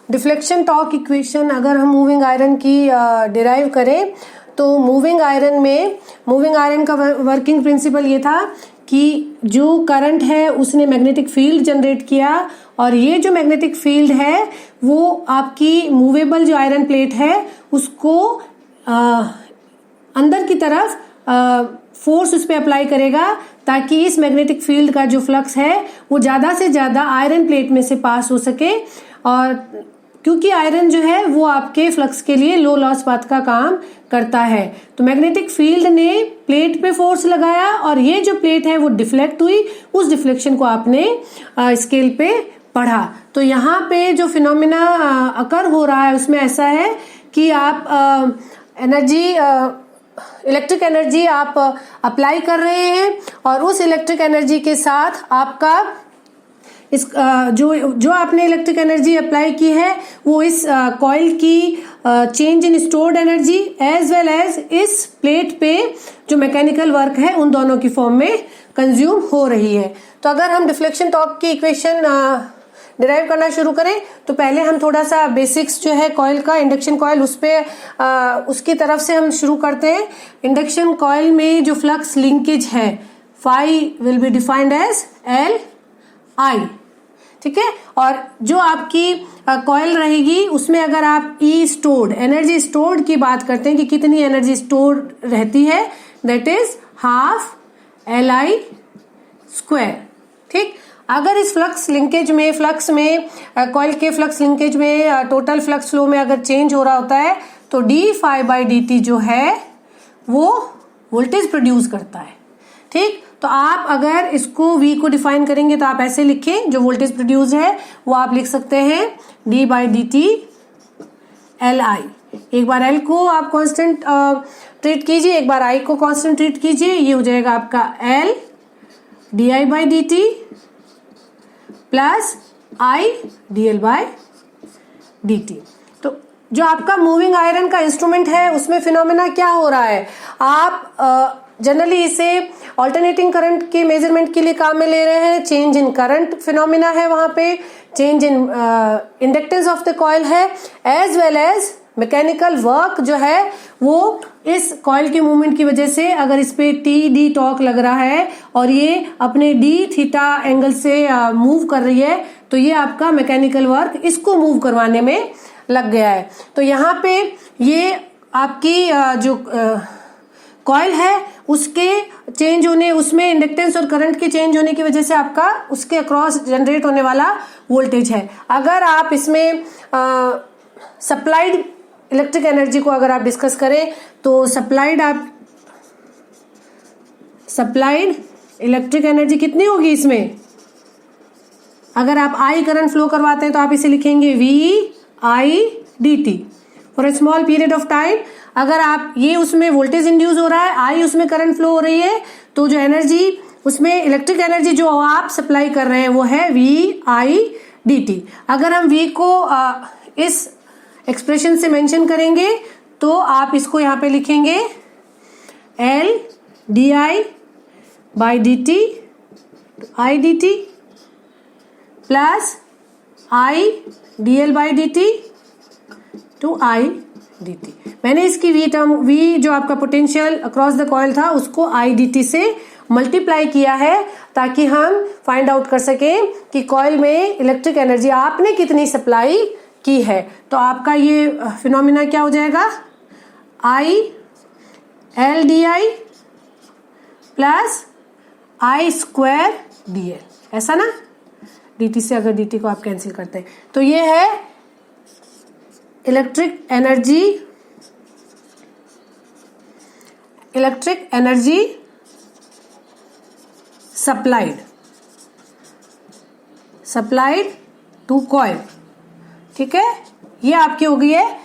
Deflection torque equation अगर हम moving iron की डिराइव करें तो मूविंग आयरन का वर्किंग प्रिंसिपल ये था कि जो करंट है उसने मैग्नेटिक फील्ड जनरेट किया और ये जो मैग्नेटिक फील्ड है वो आपकी मूवेबल जो आयरन प्लेट है उसको अंदर की तरफ फोर्स उस पर अप्लाई करेगा ताकि इस मैग्नेटिक फील्ड का जो फ्लक्स है वो ज्यादा से ज्यादा आयरन प्लेट में से पास हो सके। और क्योंकि आयरन जो है वो आपके फ्लक्स के लिए लो लॉस पाथ का काम करता है, तो मैग्नेटिक फील्ड ने प्लेट पे फोर्स लगाया और ये जो प्लेट है वो डिफ्लेक्ट हुई, उस डिफ्लेक्शन को आपने स्केल पे पढ़ा। तो यहाँ पे जो फिनोमिना अकर हो रहा है उसमें ऐसा है कि आप इलेक्ट्रिक एनर्जी आप अप्लाई कर रहे हैं और उस इलेक्ट्रिक एनर्जी के साथ आपका इस जो आपने इलेक्ट्रिक एनर्जी अप्लाई की है वो इस कॉइल की change in stored energy as well as इस प्लेट पे जो मैकेनिकल वर्क है उन दोनों की फॉर्म में कंज्यूम हो रही है। तो अगर हम डिफ्लेक्शन टॉर्क की इक्वेशन डिराइव करना शुरू करें तो पहले हम थोड़ा सा बेसिक्स जो है कॉइल का, इंडक्शन कॉइल, उस पे उसकी तरफ से हम शुरू करते हैं। इंडक्शन कॉइल में जो फ्लक्स लिंकेज है phi will be defined as L I, ठीक है। और जो आपकी कॉइल रहेगी उसमें अगर आप ई स्टोर्ड एनर्जी स्टोर्ड की बात करते हैं कि कितनी एनर्जी स्टोर्ड रहती है, that is half L I square, ठीक। अगर इस फ्लक्स में कॉइल के फ्लक्स लिंकेज में टोटल फ्लक्स फ्लो में अगर चेंज हो रहा होता है तो d phi by d t जो है वो वोल्टेज प्रोड्यूस करता है, ठीक। तो आप अगर इसको V को डिफाइन करेंगे तो आप ऐसे लिखें, जो वोल्टेज प्रोड्यूस है वो आप लिख सकते हैं D by d T L I. एक बार L को आप कांस्टेंट ट्रीट कीजिए, एक बार I को कांस्टेंट ट्रीट कीजिए, ये हो जाएगा आपका L D I by d t plus I d L by d T. तो जो आपका मूविंग आयरन का इंस्ट्रूमेंट है उसमें फिनोमेना क्या हो रहा है, आप जनरली इसे ऑल्टरनेटिंग करंट के मेजरमेंट के लिए काम में ले रहे हैं। चेंज इन करंट फिनोमिना है, वहां पे change in inductance of the coil है, as well as mechanical work जो है वो इस कॉइल के मूवमेंट की वजह से, अगर इस पे टी डी टॉर्क लग रहा है और ये अपने डी थीटा एंगल से मूव कर रही है तो ये आपका मैकेनिकल वर्क इसको मूव करवाने में लग गया है। तो यहाँ पे ये आपकी जो कॉइल है उसके चेंज होने, उसमें इंडक्टेंस और करंट के चेंज होने की वजह से आपका उसके अक्रॉस जनरेट होने वाला वोल्टेज है। अगर आप इसमें सप्लाइड इलेक्ट्रिक एनर्जी को अगर आप डिस्कस करें तो सप्लाइड इलेक्ट्रिक एनर्जी कितनी होगी इसमें, अगर आप आई करंट फ्लो करवाते हैं तो आप इसे लिखेंगे V I d t for a small period of time. अगर आप ये उसमें वोल्टेज इंड्यूस हो रहा है, आई उसमें करंट फ्लो हो रही है, तो जो एनर्जी उसमें इलेक्ट्रिक एनर्जी जो आप सप्लाई कर रहे हैं वो है वी आई डी टी। अगर हम वी को इस एक्सप्रेशन से मेंशन करेंगे तो आप इसको यहाँ पे लिखेंगे L d I by d t I d t plus I d L by d t to I d t. मैंने इसकी V जो आपका पोटेंशियल अक्रॉस द कॉइल था उसको आई डी टी से मल्टीप्लाई किया है ताकि हम फाइंड आउट कर सकें कि कॉइल में इलेक्ट्रिक एनर्जी आपने कितनी सप्लाई की है। तो आपका ये फिनोमिना क्या हो जाएगा, आई L d I plus I square D L, ऐसा ना, डी टी से अगर डी टी को आप कैंसिल करते हैं तो ये है electric energy supplied to coil, ठीक है। ये आपकी हो गई है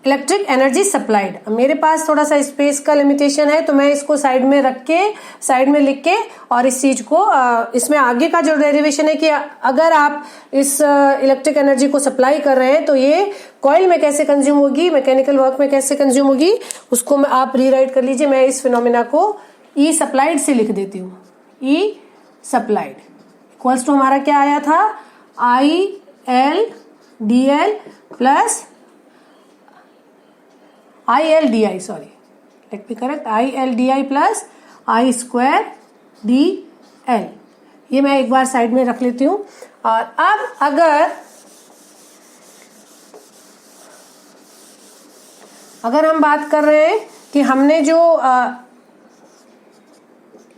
इलेक्ट्रिक एनर्जी सप्लाइड। मेरे पास थोड़ा सा स्पेस का लिमिटेशन है तो मैं इसको साइड में रख के, साइड में लिख के और इस चीज को इसमें आगे का जो डेरिवेशन है कि अगर आप इस इलेक्ट्रिक एनर्जी को सप्लाई कर रहे हैं तो ये कॉइल में कैसे कंज्यूम होगी, मैकेनिकल वर्क में कैसे कंज्यूम होगी, उसको आप रीराइट कर लीजिए। मैं इस फिनोमिना को ई सप्लाइड से लिख देती हूँ। ई सप्लाइड इक्वल्स टू हमारा क्या आया था, I L dl plus ILDI, sorry let me correct, ILDI plus I square DL। ये मैं एक बार साइड में रख लेती हूं। और अब अगर हम बात कर रहे हैं कि हमने जो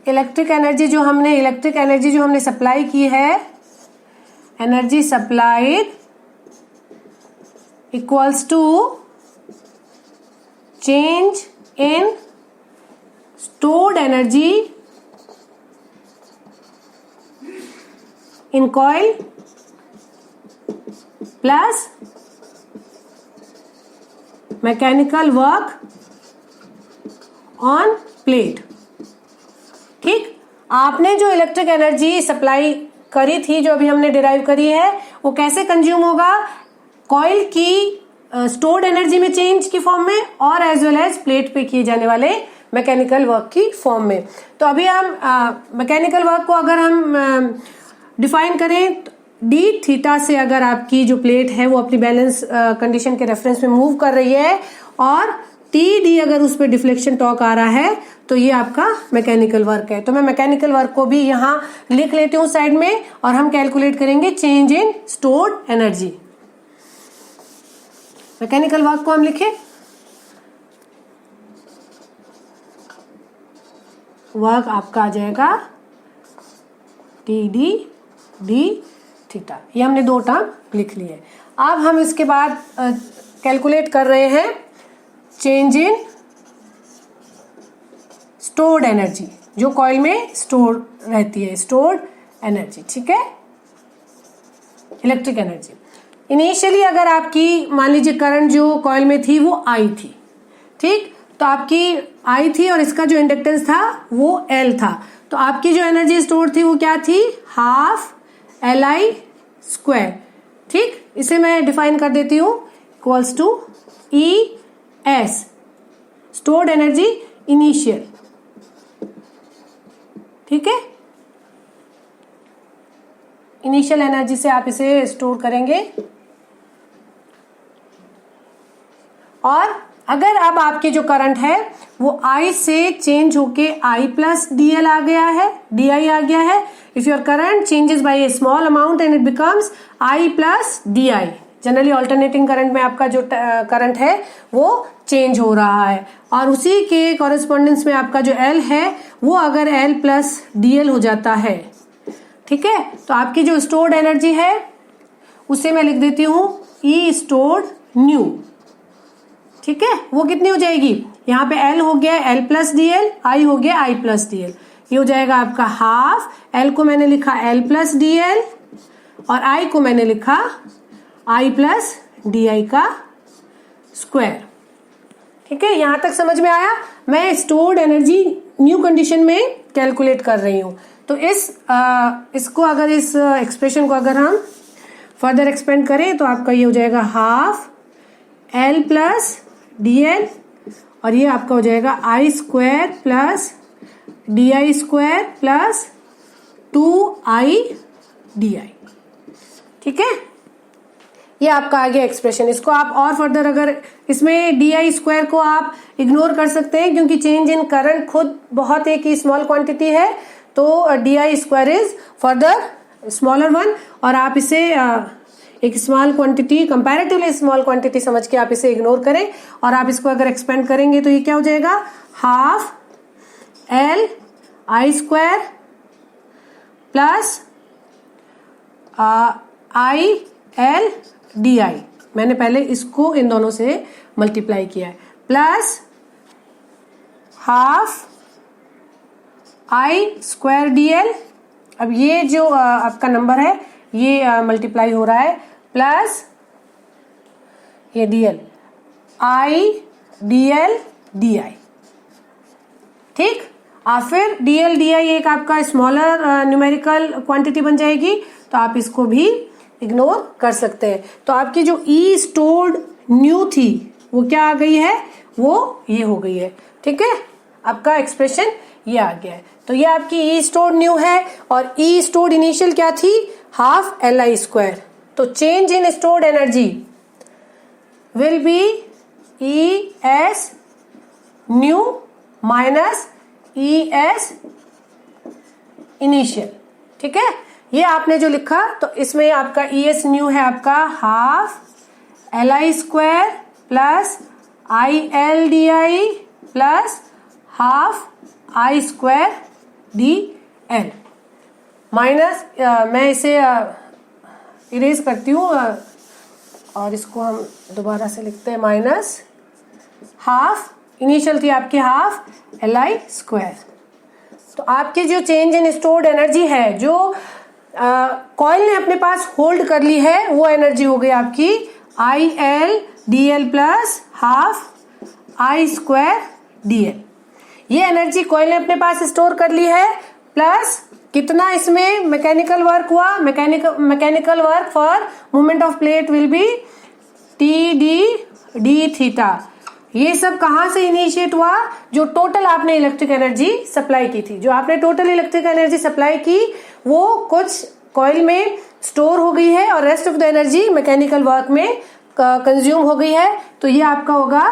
इलेक्ट्रिक एनर्जी जो हमने सप्लाई की है, energy supplied equals to change in stored energy in coil plus mechanical work on plate. ठीक, आपने जो इलेक्ट्रिक एनर्जी सप्लाई करी थी, जो अभी हमने डिराइव करी है, वो कैसे कंज्यूम होगा? कॉइल की स्टोर्ड एनर्जी में चेंज की फॉर्म में और एज वेल एज प्लेट पे किए जाने वाले मैकेनिकल वर्क की फॉर्म में। तो अभी हम मैकेनिकल वर्क को अगर हम डिफाइन करें, डी थीटा से अगर आपकी जो प्लेट है वो अपनी बैलेंस कंडीशन के रेफरेंस में मूव कर रही है और टी डी अगर उस पर डिफ्लेक्शन टॉर्क आ रहा है, तो ये आपका मैकेनिकल वर्क है। तो मैं मैकेनिकल वर्क को भी यहाँ लिख लेती हूँ साइड में, और हम कैलकुलेट करेंगे change in stored energy. Mechanical work को हम लिखें, वर्क आपका आ जाएगा टी डी डी थीटा। ये हमने दो टर्म लिख लिए। अब हम इसके बाद कैलकुलेट कर रहे हैं चेंज इन स्टोर्ड एनर्जी, जो कॉइल में स्टोर रहती है, स्टोर्ड एनर्जी। ठीक है, इलेक्ट्रिक एनर्जी। इनिशियली अगर आपकी मान लीजिए करंट जो कॉइल में थी वो आई थी, ठीक, तो आपकी आई थी और इसका जो इंडक्टेंस था वो एल था। तो आपकी जो एनर्जी स्टोर थी वो क्या थी? Half LI square. ठीक, इसे मैं डिफाइन कर देती हूं, equals to ES stored energy initial. ठीक है, इनिशियल एनर्जी से आप इसे स्टोर करेंगे। और अगर अब आपके जो करंट है वो I से चेंज होके I प्लस DL आ गया है, DI आ गया है, if your current changes by A small amount and it becomes I plus DI, generally alternating current में आपका जो करंट है वो चेंज हो रहा है, और उसी के कॉरेस्पॉन्डेंस में आपका जो L है वो अगर L प्लस DL हो जाता है, ठीक है, तो आपकी जो स्टोर्ड एनर्जी है उसे मैं लिख देती हूं E स्टोर्ड न्यू। ठीक है, वो कितनी हो जाएगी? यहाँ पे L हो गया L प्लस DL, I हो गया I प्लस DL, ये हो जाएगा आपका हाफ। L को मैंने लिखा L प्लस DL और I को मैंने लिखा I प्लस DI का स्क्वायर। ठीक है, यहां तक समझ में आया? मैं स्टोर्ड एनर्जी न्यू कंडीशन में कैलकुलेट कर रही हूं। तो इसको अगर इस एक्सप्रेशन को अगर हम फर्दर एक्सपेंड करें तो आपका ये हो जाएगा हाफ L प्लस DL और ये आपका हो जाएगा I square plus DI square plus 2I DI। ठीक है, ये आपका आ गया एक्सप्रेशन। इसको आप और फर्दर अगर इसमें DI स्क्वायर को आप इग्नोर कर सकते हैं, क्योंकि चेंज इन करंट खुद बहुत एक ही स्मॉल क्वांटिटी है, तो DI square is further smaller one, और आप इसे एक small quantity, comparatively small quantity समझ के आप इसे इग्नोर करें, और आप इसको अगर एक्सपेंड करेंगे तो ये क्या हो जाएगा? Half L I square plus I L DI, मैंने पहले इसको इन दोनों से मल्टीप्लाई किया है, plus half I square DL। अब ये जो आपका नंबर है ये मल्टीप्लाई हो रहा है, प्लस ये DL I DL DI। ठीक, और फिर DL DI एक आपका स्मॉलर न्यूमेरिकल क्वांटिटी बन जाएगी, तो आप इसको भी इग्नोर कर सकते हैं। तो आपकी जो E स्टोर्ड न्यू थी वो क्या आ गई है? वो ये हो गई है। ठीक है, आपका एक्सप्रेशन ये आ गया है। तो ये आपकी E स्टोर्ड न्यू है, और E स्टोर्ड इनिशियल क्या थी? Half LI square. तो change in stored energy will be E S new minus E S initial. ठीक है, ये आपने जो लिखा तो इसमें आपका ई एस न्यू है आपका half L I square plus I L d I plus half I square D L minus मैं इसे इरेज करती हूँ और इसको हम दोबारा से लिखते हैं माइनस हाफ इनिशियल थी आपकी हाफ एल आई स्क्वायर। तो आपकी जो चेंज इन स्टोर्ड एनर्जी है जो कॉइल ने अपने पास होल्ड कर ली है वो एनर्जी हो गई आपकी आई L d L plus half I square D L. ये एनर्जी कॉइल ने अपने पास स्टोर कर ली है प्लस कितना इसमें मैकेनिकल वर्क हुआ, mechanical work for movement of plate will be T d d theta. ये सब कहां से इनिशिएट हुआ, जो टोटल आपने इलेक्ट्रिक एनर्जी सप्लाई की थी, जो आपने टोटल इलेक्ट्रिक एनर्जी सप्लाई की वो कुछ कॉइल में स्टोर हो गई है और rest of the energy mechanical work में कंज्यूम हो गई है। तो ये आपका होगा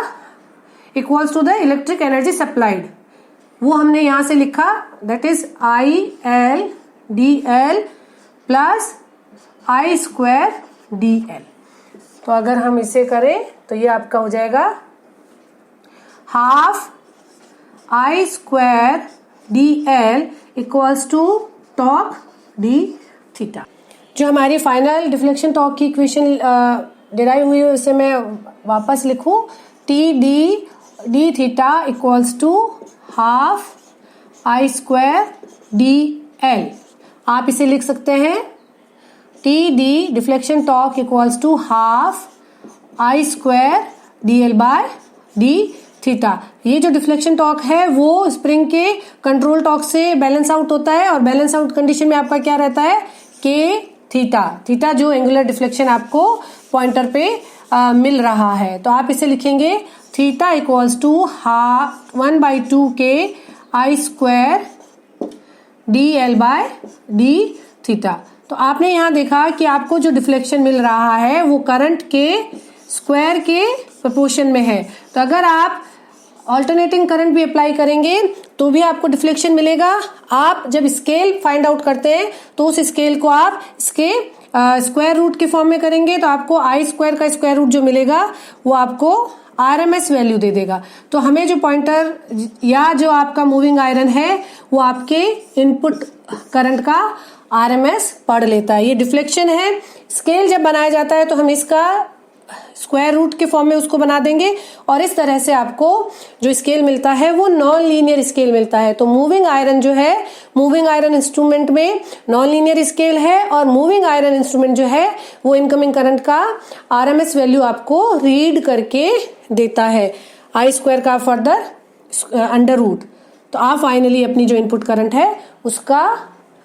equals to the electric energy supplied. वो हमने यहां से लिखा that is I L d L plus I square D L. तो अगर हम इसे करें तो ये आपका हो जाएगा half I square D L equals to torque d theta. जो हमारी फाइनल डिफ्लेक्शन टॉर्क की इक्वेशन डिराइव हुई है उसे मैं वापस लिखूं T d d theta equals to half I square D L. आप इसे लिख सकते हैं T d deflection torque equals to half I square D L by D theta. ये जो डिफ्लेक्शन टॉर्क है वो स्प्रिंग के कंट्रोल टॉर्क से बैलेंस आउट होता है और बैलेंस आउट कंडीशन में आपका क्या रहता है के थीटा। थीटा जो एंगुलर डिफ्लेक्शन आपको पॉइंटर पे मिल रहा है। तो आप इसे लिखेंगे थीटा इक्वल्स टू हाफ 1/2 के I square D L by D theta. तो आपने यहां देखा कि आपको जो डिफ्लेक्शन मिल रहा है वो करंट के स्क्वायर के प्रोपोर्शन में है। तो अगर आप ऑल्टरनेटिंग करंट भी अप्लाई करेंगे तो भी आपको डिफ्लेक्शन मिलेगा। आप जब स्केल फाइंड आउट करते हैं तो उस स्केल को आप इसके स्क्वायर रूट के फॉर्म में करेंगे तो आपको आई स्क्वायर का स्क्वायर रूट जो मिलेगा वो आपको आरएमएस वैल्यू दे देगा। तो हमें जो पॉइंटर या जो आपका मूविंग आयरन है वो आपके इनपुट करंट का आरएमएस पढ़ लेता है। ये डिफ्लेक्शन है। स्केल जब बनाया जाता है तो हम इसका स्क्वायर रूट के फॉर्म में उसको बना देंगे और इस तरह से आपको जो स्केल मिलता है वो नॉन लीनियर स्केल मिलता है। तो मूविंग आयरन जो है, मूविंग आयरन इंस्ट्रूमेंट में नॉन लीनियर स्केल है और मूविंग आयरन इंस्ट्रूमेंट जो है वो इनकमिंग करंट का आरएमएस वैल्यू आपको रीड करके देता है आई स्क्वायर का फर्दर अंडर रूट। तो आप फाइनली अपनी जो इनपुट करंट है उसका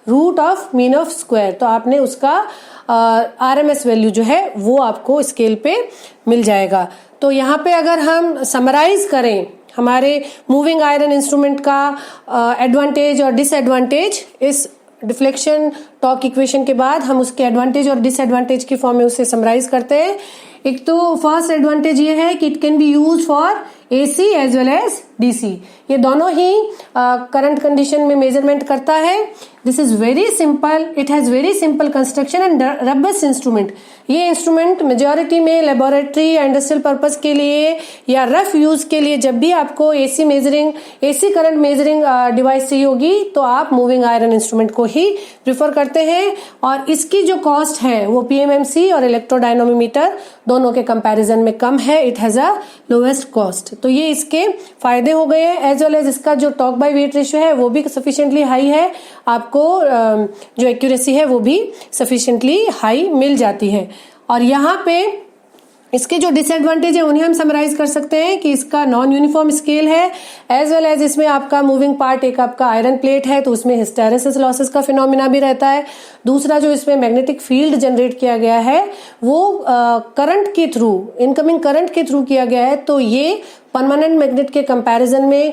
root of mean of square, तो आपने उसका आरएमएस वैल्यू जो है वो आपको स्केल पे मिल जाएगा। तो यहाँ पे अगर हम समराइज करें हमारे मूविंग आयरन इंस्ट्रूमेंट का एडवांटेज और डिसएडवांटेज इस डिफ्लेक्शन टॉर्क इक्वेशन के बाद हम उसके एडवांटेज और डिसएडवांटेज के फॉर्म में उसे समराइज करते हैं। एक तो फर्स्ट एडवांटेज ये है कि it can be use for AC as well as DC. ये दोनों ही करंट कंडीशन में मेजरमेंट करता है। This is very simple, it has very simple construction and robust instrument. ये इंस्ट्रूमेंट मेजॉरिटी में लेबोरेटरी इंडस्ट्रियल पर्पस के लिए या रफ यूज के लिए जब भी आपको एसी करंट मेजरिंग डिवाइस चाहिए होगी तो आप मूविंग आयरन इंस्ट्रूमेंट को ही प्रिफर करते हैं। और इसकी जो कॉस्ट है वो पीएमएमसी और इलेक्ट्रोडायनोमीटर दोनों के कंपैरिजन में कम है। It has a lowest cost. तो ये इसके फायदे हो गए हैं। एज वेल एज इसका जो टॉर्क बाय वेट रेशियो है वो भी सफिशिएंटली हाई है। आपको जो एक्यूरेसी है वो भी सफिशिएंटली हाई मिल जाती है। और यहाँ पे इसके जो डिसएडवांटेज है उन्हें हम समराइज कर सकते हैं कि इसका नॉन यूनिफॉर्म स्केल है एज वेल एज इसमें आपका मूविंग पार्ट एक आपका आयरन प्लेट है तो उसमें हिस्टेरेसिस लॉसेस का फिनोमिना भी रहता है दूसरा जो इसमें मैग्नेटिक फील्ड जनरेट किया गया है वो करंट के थ्रू, इनकमिंग करंट के थ्रू किया गया है, तो ये परमानेंट मैग्नेट के कंपैरिजन में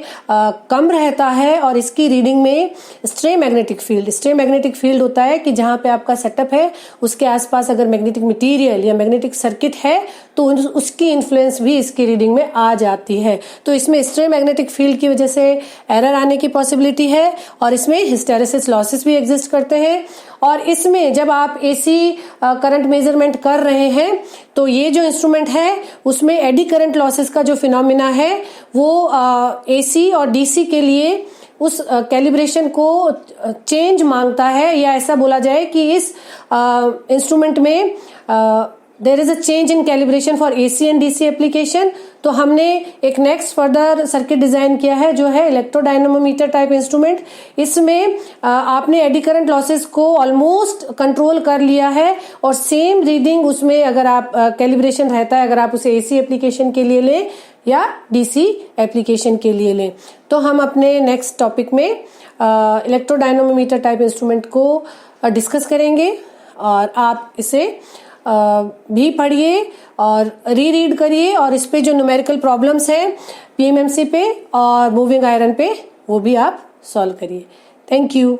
कम रहता है। और इसकी रीडिंग में स्ट्रे मैग्नेटिक फील्ड होता है कि जहां पे आपका सेटअप है उसके आसपास अगर मैग्नेटिक मटेरियल या मैग्नेटिक सर्किट है तो उसकी इन्फ्लुएंस भी इसकी रीडिंग में आ जाती है। तो इसमें स्ट्रे मैग्नेटिक फील्ड की वजह से एरर आने की पॉसिबिलिटी है और इसमें हिस्टेरेसिस लॉसेस भी एग्जिस्ट करते हैं। और इसमें जब आप एसी करंट मेजरमेंट कर रहे हैं तो ये जो इंस्ट्रूमेंट है उसमें एडी करंट लॉसेस का जो फिनोमिना है वो एसी और डीसी के लिए उस कैलिब्रेशन को चेंज मांगता है, या ऐसा बोला जाए कि इस इंस्ट्रूमेंट में there is a change in calibration for AC and DC application. तो हमने एक नेक्स्ट फर्दर सर्किट डिजाइन किया है जो है इलेक्ट्रोडायनमोमीटर टाइप इंस्ट्रूमेंट। इसमें आपने एडी करंट लॉसेस को ऑलमोस्ट कंट्रोल कर लिया है और सेम रीडिंग उसमें अगर आप कैलिब्रेशन रहता है, अगर आप उसे एसी एप्लीकेशन के लिए लें या डीसी एप्लीकेशन के लिए लें। तो हम अपने नेक्स्ट टॉपिक में इलेक्ट्रोडायनमोमीटर टाइप इंस्ट्रूमेंट को डिस्कस करेंगे और आप इसे भी पढ़िए और रीड करिए और इस पे जो न्यूमेरिकल प्रॉब्लम्स हैं पीएमएमसी पे और मूविंग आयरन पे वो भी आप सॉल्व करिए। Thank you.